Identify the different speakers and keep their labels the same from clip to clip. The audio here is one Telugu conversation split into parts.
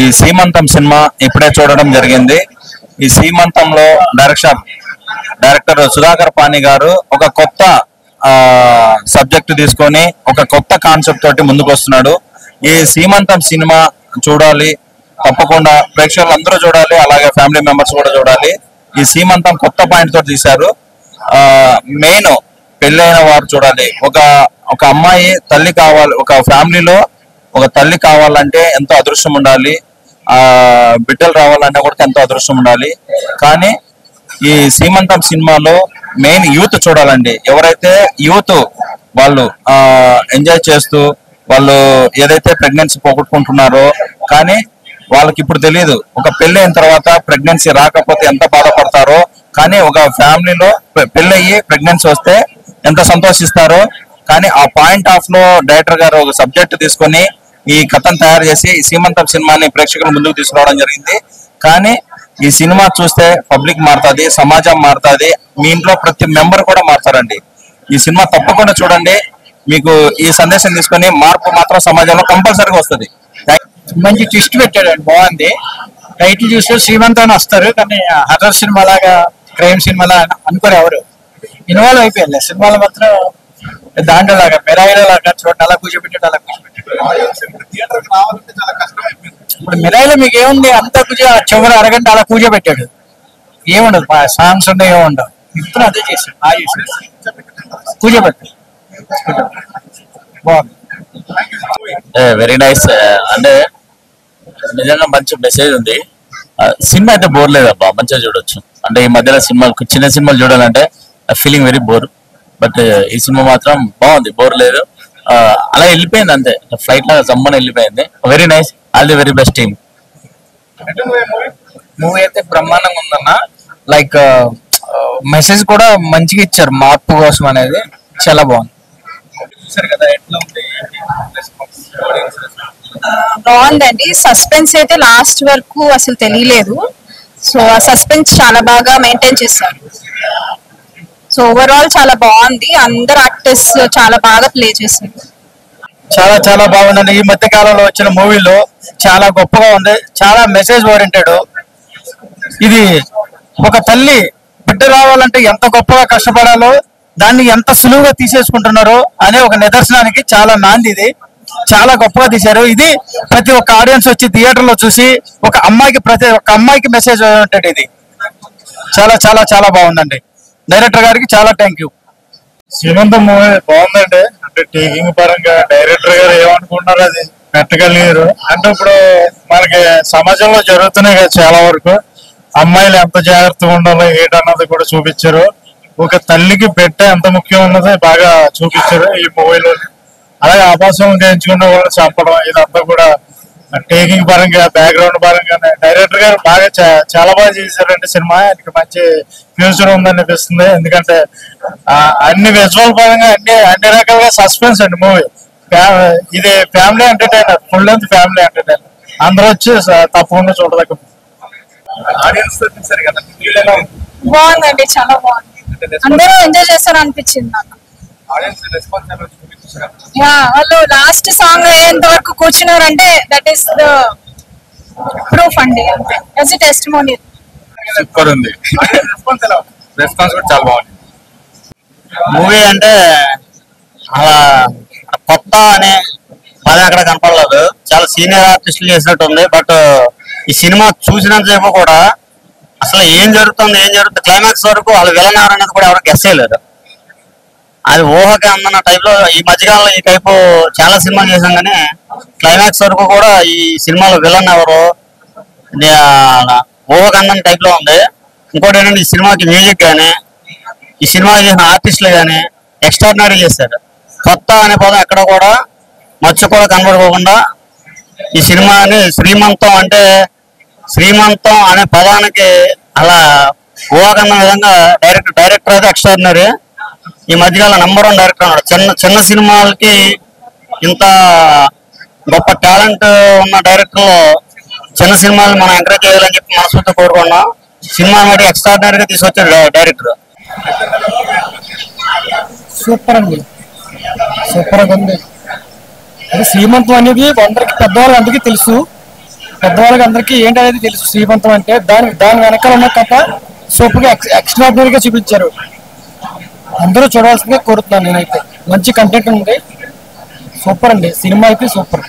Speaker 1: ఈ సీమంతం సినిమా ఇప్పుడే చూడడం జరిగింది. ఈ సీమంతంలో డైరెక్టర్ సుధాకర్ పాణి గారు ఒక కొత్త సబ్జెక్ట్ తీసుకొని ఒక కొత్త కాన్సెప్ట్ తోటి ముందుకు వస్తున్నాడు. ఈ సీమంతం సినిమా చూడాలి, తప్పకుండా ప్రేక్షకులు అందరూ చూడాలి, అలాగే ఫ్యామిలీ మెంబర్స్ కూడా చూడాలి. ఈ సీమంతం కొత్త పాయింట్ తోటి తీశారు. మెయిన్ పెళ్ళైన వారు చూడాలి. ఒక అమ్మాయి తల్లి కావాలి, ఒక ఫ్యామిలీలో ఒక తల్లి కావాలంటే ఎంతో అదృష్టం ఉండాలి, బిడ్డలు రావాలంటే కూడా ఎంతో అదృష్టం ఉండాలి. కానీ ఈ సీమంతం సినిమాలో మెయిన్ యూత్ చూడాలండి. ఎవరైతే యూత్ వాళ్ళు ఎంజాయ్ చేస్తూ వాళ్ళు ఏదైతే ప్రెగ్నెన్సీ పోగొట్టుకుంటున్నారో, కానీ వాళ్ళకి ఇప్పుడు తెలియదు ఒక పెళ్లి అయిన తర్వాత ప్రెగ్నెన్సీ రాకపోతే ఎంత బాధపడతారో, కానీ ఒక ఫ్యామిలీలో పెళ్ళయ్యి ప్రెగ్నెన్సీ వస్తే ఎంత సంతోషిస్తారో. కానీ ఆ పాయింట్ ఆఫ్ లో డైరెక్టర్ గారు ఒక సబ్జెక్ట్ తీసుకొని ఈ కథను తయారు చేసి ఈ సీమంతం సినిమాని ప్రేక్షకుల ముందుకు తీసుకురావడం జరిగింది. కానీ ఈ సినిమా చూస్తే పబ్లిక్ మారుతుంది, సమాజం మారుతుంది, మీ ఇంట్లో ప్రతి మెంబర్ కూడా మారుతారండి. ఈ సినిమా తప్పకుండా చూడండి. మీకు ఈ సందేశం తీసుకొని మార్పు మాత్రం సమాజంలో కంపల్సరీగా వస్తుంది.
Speaker 2: మంచి ట్విస్ట్ పెట్టాడండి, బాగుంది. టైటిల్ చూస్తే శ్రీమంతాన్ని వస్తారు, కానీ హర్రర్ సినిమా లాగా క్రైమ్ సినిమా లాగా అనుకోరు, ఎవరు ఇన్వాల్వ్ అయిపోయారు సినిమాలో మాత్రం. దాంట్లో లాగా మిరాయిలో లాగా చూడండి, అలా కూర్చోబెట్టాడు, అలా కూర్చోబెట్టాడు. ఇప్పుడు మిరాయిలో మీకు ఏముంది, అంతా చివరి అరగంట అలా కూర్చోబెట్టాడు, ఏముండదు, సాంగ్స్ ఉన్నాయి, ఏముండవు. ఇప్పుడు అదే చేశాడు, కూర్చోబెట్టాడు. బాగుంది,
Speaker 1: వెరీ నైస్. అంటే నిజంగా మంచి మెసేజ్ ఉంది. సినిమా అయితే బోర్ లేదబ్బా, మంచిగా చూడొచ్చు. అంటే ఈ మధ్యలో సినిమాలు చిన్న సినిమాలు చూడాలంటే ఫీలింగ్ వెరీ బోర్, బట్ ఈ సినిమా మాత్రం బాగుంది, బోర్ లేదు. అలా వెళ్ళిపోయింది అంతే, ఫ్లైట్ లాగా జమ్మని వెళ్ళిపోయింది. Very nice, all the very best team.
Speaker 2: Movie అయితే బ్రహ్మాండంగా ఉందన్న. లైక్ మెసేజ్ కూడా మంచిగా ఇచ్చారు, మార్పు కోసం అనేది చాలా బాగుంది.
Speaker 3: బాగుందండి. సస్పెన్స్ అయితే లాస్ట్ వరకు అసలు తెలియలేదు. సో ఆ సస్పెన్స్ చాలా బాగా మెయింటైన్ చేశారు. సో ఓవరాల్ చాలా బాగుంది. అందరు యాక్టర్స్ చాలా బాగా ప్లే చేశారు.
Speaker 2: చాలా చాలా బాగుందండి. ఈ మధ్య కాలంలో వచ్చిన మూవీలో చాలా గొప్పగా ఉంది, చాలా మెసేజ్ ఓరియంటెడ్. ఇది ఒక తల్లి బిడ్డ రావాలంటే ఎంత గొప్పగా కష్టపడాలో, దాన్ని ఎంత సులువుగా తీసేసుకుంటున్నారో అనే ఒక నిదర్శనానికి చాలా నాంది. ఇది చాలా గొప్పగా తీశారు. ఇది ప్రతి ఒక్క ఆడియన్స్ వచ్చి థియేటర్ లో చూసి ప్రతి ఒక్క అమ్మాయికి మెసేజ్ ఓరియంటెడ్. ఇది చాలా చాలా చాలా బాగుందండి. డైరెక్టర్ గారికి చాలా థ్యాంక్ యూ.
Speaker 4: సీమంతం మూవీ బాగుందండి. అంటే టేకింగ్ పరంగా డైరెక్టర్ గారు ఏమనుకుంటున్నారు అది పెట్టగలిగారు. అంటే ఇప్పుడు మనకి సమాజంలో జరుగుతున్నాయి కదా చాలా వరకు, అమ్మాయిలు ఎంత జాగ్రత్తగా ఉండాలో ఏంటన్నది కూడా చూపించారు. ఒక తల్లికి బిడ్డ ఎంత ముఖ్యం ఉన్నది బాగా చూపించారు ఈ మూవీలో. అలాగే ఆభాసం ఎంచుకున్న వాళ్ళు చంపడం, ఇదంతా కూడా టేకింగ్ పరంగా బ్యాక్గ్రౌండ్ పరంగానే డైరెక్టర్ గారు బాగా చాలా బాగా చేశారండి. సినిమా ఆయనకి మంచి ఫ్యూచర్ ఉందనిపిస్తుంది. ఎందుకంటే అన్ని విజువల్ పరంగా అన్ని రకాలుగా సస్పెన్స్ అండి మూవీ. ఇది family entertainer, full length family entertainer. అందరూ వచ్చి తప్పకుండా చూడదగ్గ.
Speaker 3: బాగుందండి, చాలా బాగుంది. అందరూ ఎంజాయ్ చేస్తారు అనిపించింది నాకు. వాళ్ళు లాస్ట్ సాంగ్ అయ్యేంత వరకు కూర్చున్నారంటే దట్ ఈస్ ద ప్రూఫ్ అండి, అంతే. టెస్టిమోనీ.
Speaker 1: సూపర్ ఉంది, రెస్పాన్స్ కూడా చాలా బాగుంది.
Speaker 2: మూవీ అంటే అలా కొత్త అనే పదం అక్కడ కనపడలేదు. చాలా సీనియర్ ఆర్టిస్టులు చేసినట్టు ఉంది. బట్ ఈ సినిమా చూసినంత సేపు కూడా అసలు ఏం జరుగుతుంది క్లైమాక్స్ వరకు వాళ్ళు విలన్ ఎవరనేది కూడా ఎవరు గెస్ చేయలేరు. అది ఊహకి అందన్న టైప్ లో ఈ మధ్యకాలంలో ఈ టైపు చాలా సినిమాలు చేసాం, కానీ క్లైమాక్స్ వరకు కూడా ఈ సినిమాలో విలన్ ఎవరు ఊహకి అందన్న టైప్ లో ఉంది. ఇంకోటి ఏంటంటే ఈ సినిమాకి మ్యూజిక్ కానీ ఈ సినిమా చేసిన ఆర్టిస్టులు కానీ ఎక్స్ట్రాడినరీ చేశారు. కొత్త అనే పదం ఎక్కడ కూడా మచ్చు కూడా కనబడుకోకుండా ఈ సినిమాని శ్రీమంతం అనే పదానికి అలా ఊహకన్న విధంగా డైరెక్టర్ అయితే ఎక్స్ట్రాడినరీ. ఈ మధ్యకాలం నెంబర్ 1 డైరెక్టర్ అన్నాడు. చిన్న సినిమాలకి ఇంత గొప్ప టాలెంట్ ఉన్న డైరెక్టర్ చిన్న సినిమాలు మనం ఎంకరేజ్ చేయాలని చెప్పి మనస్ఫూర్తిగా కోరుకున్నాం. సినిమా అనేది ఎక్స్ట్రాడినరీగా తీసుకొచ్చాడు డైరెక్టర్.
Speaker 5: సూపర్ అండి, సూపర్ గా ఉంది. అది శ్రీమంతం అనేది అందరికి పెద్దవాళ్ళు అందరికీ తెలుసు.
Speaker 2: పెద్దవాళ్ళకి అందరికీ ఏంటనేది తెలుసు శ్రీమంతం అంటే. దాని వెనకాల ఉన్న కథ సూపర్గా ఎక్స్ట్రాడినరీగా చూపించారు. అందరూ చూడాల్సిందిగా కోరుతున్నాను నేనైతే. మంచి కంటెంట్ ఉంది, సూపర్ అండి, సినిమా అయితే సూపర్.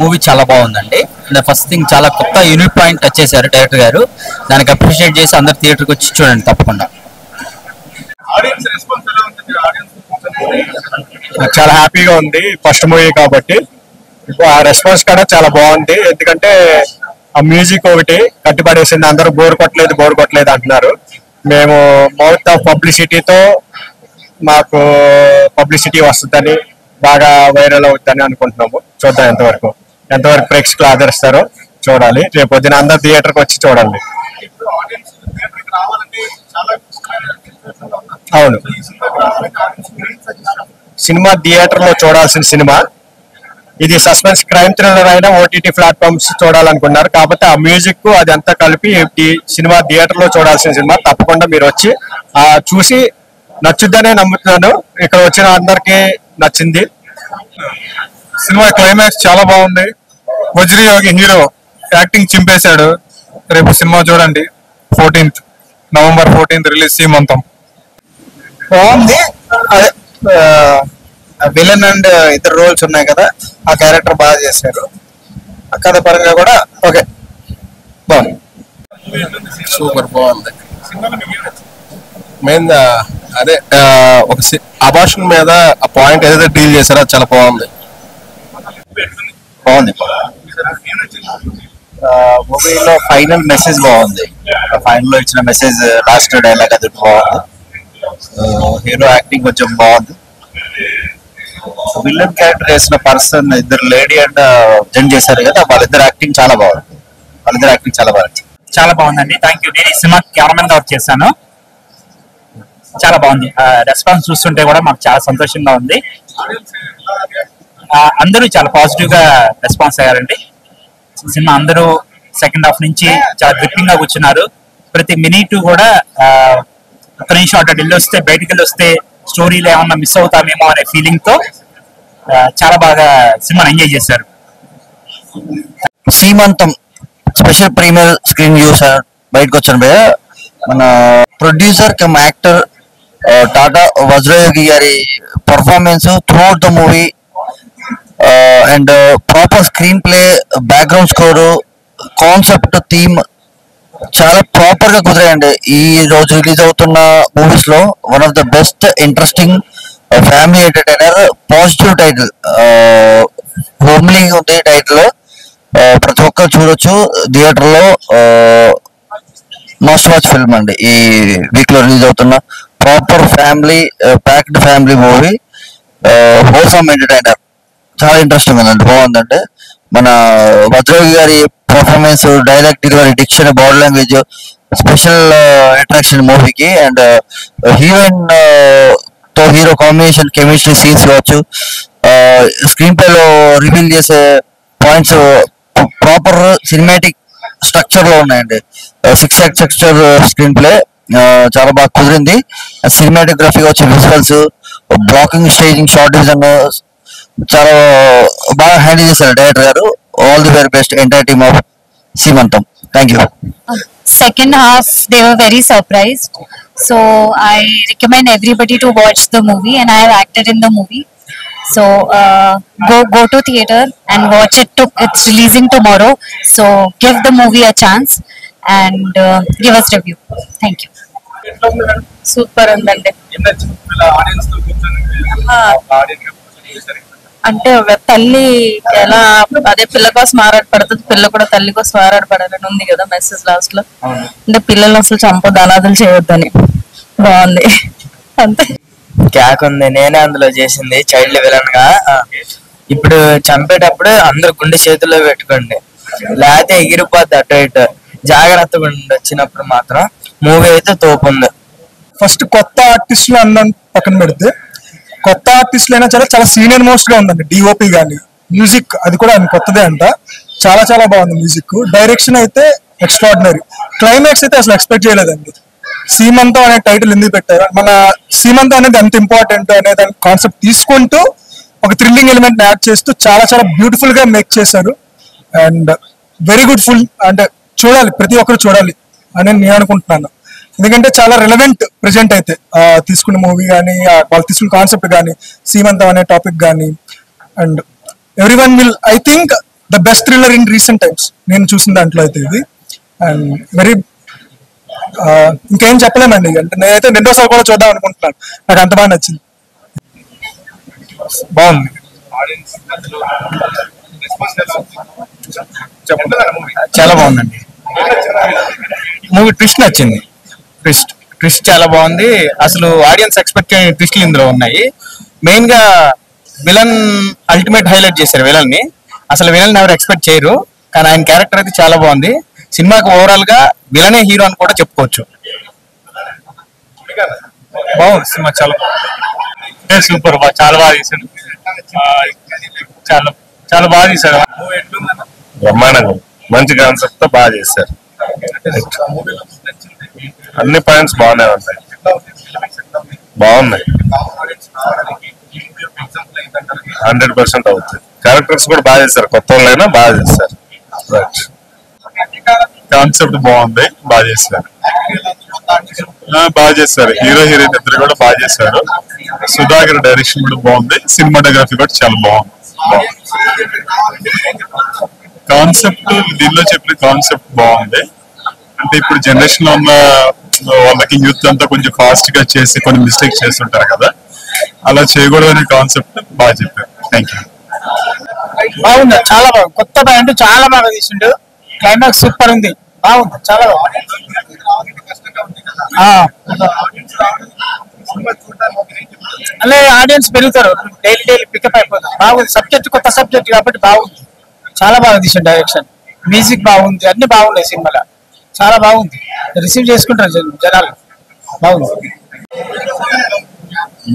Speaker 5: మూవీ చాలా బాగుందండి. ఫస్ట్ థింగ్ చాలా కొత్త యూనిక్ పాయింట్ టచ్ చేశారు డైరెక్టర్ గారు. దానికి అప్రిషియేట్ చేసి అందరు థియేటర్కి వచ్చి చూడండి తప్పకుండా.
Speaker 4: చాలా హ్యాపీగా ఉంది, ఫస్ట్ మూవీ కాబట్టి. ఆ రెస్పాన్స్ కూడా చాలా బాగుంది. ఎందుకంటే ఆ మ్యూజిక్ ఒకటి కట్టిపడేసింది. అందరూ బోర్ కొట్టలేదు అంటున్నారు. మేము మౌత్ ఆఫ్ పబ్లిసిటీతో మాకు పబ్లిసిటీ వస్తుందని, బాగా వైరల్ అవుతుందని అనుకుంటున్నాము. చూద్దాం ఎంతవరకు ప్రేక్షకులు ఆదరిస్తారో చూడాలి. రేపు పొద్దున అందరు థియేటర్కి వచ్చి చూడాలి. అవును, సినిమా థియేటర్ లో చూడాల్సిన సినిమా ఇది. సస్పెన్స్ క్రైమ్ థ్రిల్లర్ అయినా ఓటీటీ ప్లాట్ఫామ్స్ చూడాలనుకున్నారు. కాకపోతే ఆ మ్యూజిక్ అది అంతా కలిపి ఈ సినిమా థియేటర్ లో చూడాల్సిన సినిమా. తప్పకుండా మీరు వచ్చి చూసి నచ్చుద్దనే నమ్ముతున్నాను. ఇక్కడ వచ్చిన అందరికి నచ్చింది.
Speaker 6: సినిమా క్లైమాక్స్ చాలా బాగుంది. వజ్రయోగి హీరో యాక్టింగ్ చింపేశాడు. రేపు సినిమా చూడండి. నవంబర్ 14 రిలీజ్ సీమంతం.
Speaker 2: బాగుంది. అదే విలన్ అండ్ ఇద్దరు రోల్స్ ఉన్నాయి కదా, ఆ క్యారెక్టర్ బాగా చేశారు. ఆ కథ పరంగా కూడా ఓకే, బాగుంది.
Speaker 7: సూపర్ బాగుంది. మెయిన్ అదే ఒక అబార్షన్ మీద ఆ పాయింట్ ఏదైతే డీల్ చేశారో అది చాలా బాగుంది.
Speaker 1: మూవీలో ఫైనల్ మెసేజ్ బాగుంది. ఫైనల్ లో ఇచ్చిన మెసేజ్, లాస్ట్ డైలాగ్ అది బాగుంది. హీరో యాక్టింగ్ కొంచెం బాగుంది. విలన్ క్యారెక్టర్ వేసిన పర్సన్ ఇద్దరు లేడీ అండ్ జెంట్ చేశారు కదా, వాళ్ళిద్దరు యాక్టింగ్ చాలా బాగుంది.
Speaker 5: చాలా బాగుందండి. Thank you. నేను ఈ సినిమా కెమెరామెన్ గా వర్క్ చేశాను. చాలా బాగుంది. రెస్పాన్స్ చూస్తుంటే కూడా మాకు చాలా సంతోషంగా ఉంది. అందరూ చాలా పాజిటివ్ గా రెస్పాన్స్ అయ్యారండి. సినిమా అందరూ సెకండ్ హాఫ్ నుంచి చాలా గ్రిప్పింగ్ గా కూర్చున్నారు. ప్రతి మినిట్ కూడా ఒక నిమిషం అటు బయటికి వెళ్ళి వస్తే స్టోరీలో ఏమన్నా మిస్ అవుతామేమో అనే ఫీలింగ్ తో చాలా బాగా సినిమాని ఎంజాయ్ చేశారు.
Speaker 1: సీమంతం స్పెషల్ ప్రీమియర్ స్క్రీన్ చూసారు, బయటకు వచ్చాను భయ్య. మన ప్రొడ్యూసర్ కమ్ యాక్టర్ టాటా వజ్రయోగి గారి performance throughout the movie and proper screen play, background score, concept, theme చాలా ప్రాపర్ గా కుదిరాయండి. ఈ రోజు రిలీజ్ అవుతున్న మూవీస్ లో one of the best interesting family entertainer. Positive title, homely ఉంది టైటిల్. ప్రతి ఒక్కరు చూడొచ్చు థియేటర్ లో. మస్ట్ వాచ్ ఫిల్మ్ అండి. ఈ వీక్ లో రిలీజ్ అవుతున్న proper family packed family movie, wholesome entertainer. చాలా ఇంట్రెస్టింగ్ ఉందండి, బాగుందండి. మన వజ్రయోగి గారి performance, dialogue delivery, diction, body language special attraction మూవీకి. అండ్ హీరోయిన్ తో హీరో కాంబినేషన్, కెమిస్ట్రీ సీన్స్ కావచ్చు, స్క్రీన్ ప్లే లో రివీల్ చేసే పాయింట్స్ ప్రాపర్ సినిమాటిక్ స్ట్రక్చర్ లో ఉన్నాయండి. 6 act స్ట్రక్చర్ స్క్రీన్ ప్లే చాలా బాగా కుదిరింది. సినిమాటోగ్రఫీ వచ్చి visuals, blocking, staging, short division చాలా బాగా హ్యాండిల్ చేశారు డైరెక్టర్ గారు. All the very best entire team of Seemantham. Thank you.
Speaker 8: Second half they were very surprised, so I recommend everybody to watch the movie, and I have acted in the movie. So go to theater and watch it. It's releasing tomorrow, so give the movie a chance and give us review. Thank you.
Speaker 3: Super ఉందండి. అంటే తల్లి ఎలా అదే పిల్ల కోసం ఆరాటపడుతుంది, పిల్ల కూడా తల్లి కోసం ఆరాటపడాలని ఉంది కదా మెసేజ్ లాస్ట్ లో. అంటే పిల్లలు అసలు చంపొద్దు, అనాథలు చేయొద్దని. బాగుంది అంతే.
Speaker 9: క్యాక్ ఉంది. నేనే అందులో చేసింది చైల్డ్ విలన్ గా. ఇప్పుడు చంపేటప్పుడు అందరు గుండె చేతుల్లో పెట్టుకోండి, లేకపోతే ఎగిరిపోద్ది అటు ఇటు. జాగ్రత్తగా ఉండి వచ్చినప్పుడు మాత్రం మూవీ అయితే తోపుంది.
Speaker 6: ఫస్ట్ కొత్త ఆర్టిస్టులు అన్న పక్కన పెడితే, కొత్త ఆర్టిస్టులు అయినా చాలా సీనియర్ మోస్ట్ గా ఉందండి. డిఓపి కానీ మ్యూజిక్ అది కూడా కొత్తదే అంట. చాలా బాగుంది మ్యూజిక్. డైరెక్షన్ అయితే ఎక్స్ట్రాడినరీ. క్లైమాక్స్ అయితే అసలు ఎక్స్పెక్ట్ చేయలేదండి. సీమంతం అనే టైటిల్ ఎందుకు పెట్టారు, మన సీమంతం అనేది ఎంత ఇంపార్టెంట్ అనే దాని కాన్సెప్ట్ తీసుకుంటూ ఒక థ్రిల్లింగ్ ఎలిమెంట్ యాడ్ చేస్తూ చాలా చాలా బ్యూటిఫుల్ గా మేక్ చేశారు. అండ్ వెరీ గుడ్ ఫుల్, అంటే చూడాలి, ప్రతి ఒక్కరు చూడాలి అని నేను అనుకుంటున్నాను. ఎందుకంటే చాలా రిలవెంట్ ప్రెజెంట్ అయితే తీసుకున్న మూవీ కానీ, వాళ్ళు తీసుకున్న కాన్సెప్ట్ కానీ, సీమంతం అనే టాపిక్ కానీ. And every one will, I think the best thriller in recent times నేను చూసిన దాంట్లో అయితే ఇది. అండ్ వెరీ ఇంకేం చెప్పలేమండి, అంటే నేనైతే రెండోసారి కూడా చూద్దాం అనుకుంటున్నాను, నాకు అంత బాగా నచ్చింది.
Speaker 2: బాగుంది, చాలా బాగుందండి మూవీ. ట్విస్ట్ నచ్చింది, ట్విస్ట్ చాలా బాగుంది. అసలు ఆడియన్స్ ఎక్స్పెక్ట్ చేయని ట్విస్ట్లు ఇందులో ఉన్నాయి. మెయిన్ గా విలన్ అల్టిమేట్ హైలైట్ చేశారు విలన్ ని. అసలు విలన్ ఎవరు ఎక్స్పెక్ట్ చేయరు, కానీ ఆయన క్యారెక్టర్ అయితే చాలా బాగుంది. సినిమాకి ఓవరాల్ గా విలనే హీరో అని కూడా చెప్పుకోవచ్చు. బాగుంది సినిమా, చాలా
Speaker 4: సూపర్, చాలా బాగా తీశాడు, చాలా చాలా బాగా తీశాడు.
Speaker 7: బ్రహ్మాండంగా మంచి కాన్సెప్ట్ తో బాగా చేశారు. అన్ని పాయింట్స్ బాగానే ఉంటాయి, బాగున్నాయి, 100% అవుతుంది. క్యారెక్టర్స్ కూడా బాగా చేశారు, కొత్త వాళ్ళైనా బాగా చేశారు.
Speaker 4: కాన్సెప్ట్ బాగుంది, బాగా చేశారు, బాగా చేశారు. హీరో హీరోయిన్ ఇద్దరు కూడా బాగా చేశారు. సుధాకర్ డైరెక్షన్ కూడా బాగుంది, సినిమాటోగ్రఫీ కూడా చాలా బాగుంది. కాన్సెప్ట్ దీనిలో చెప్పిన కాన్సెప్ట్ బాగుంది. అంటే ఇప్పుడు జనరేషన్ లో ఉన్న వాళ్ళకి యూత్ అంతా కొంచెం ఫాస్ట్ గా చేసి కొన్ని మిస్టేక్స్ చేస్తుంటారు కదా, అలా చేయకూడదు అనే కాన్సెప్ట్ బాగా చెప్పారు. Thank you.
Speaker 2: బాగుంది, చాలా బాగుంది, కొత్త బ్యాండ్ చాలా బాగా తీసిండు. క్లైమాక్స్ సూపర్ ఉంది, బాగుంది, చాలా బాగుంది. అలా ఆడియన్స్ పెరుగుతారు, డైలీ పికప్ అయిపోతారు. బాగుంది, సబ్జెక్ట్ కొత్త సబ్జెక్ట్ కాబట్టి బాగుంది, చాలా బాగా తీసిండు. డైరెక్షన్, మ్యూజిక్ బాగుంది, అన్ని బాగున్నాయి సినిమాలో, చాలా బాగుంది. రిసీవ్ చేసుకుంటారు జనాలు, బాగుంది.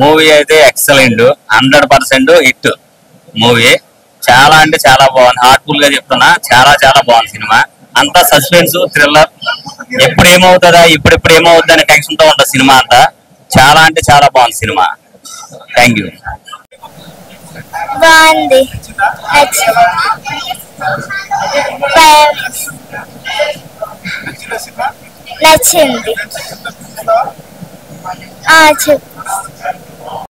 Speaker 1: మూవీ అయితే ఎక్సలెంట్, 100% హిట్ మూవీ. చాలా అంటే చాలా బాగుంది, హార్ట్ఫుల్ గా చెప్తున్నా, చాలా చాలా బాగుంది సినిమా. అంతా సస్పెన్స్ థ్రిల్లర్, ఎప్పుడు ఏమవుతుందా ఇప్పుడు ఏమవుతుంది అనే టెన్షన్ తో ఉంటుంది సినిమా అంతా. చాలా అంటే చాలా బాగుంది సినిమా. Thank you.
Speaker 10: బాగుంది, నచ్చింది. చెప్పు.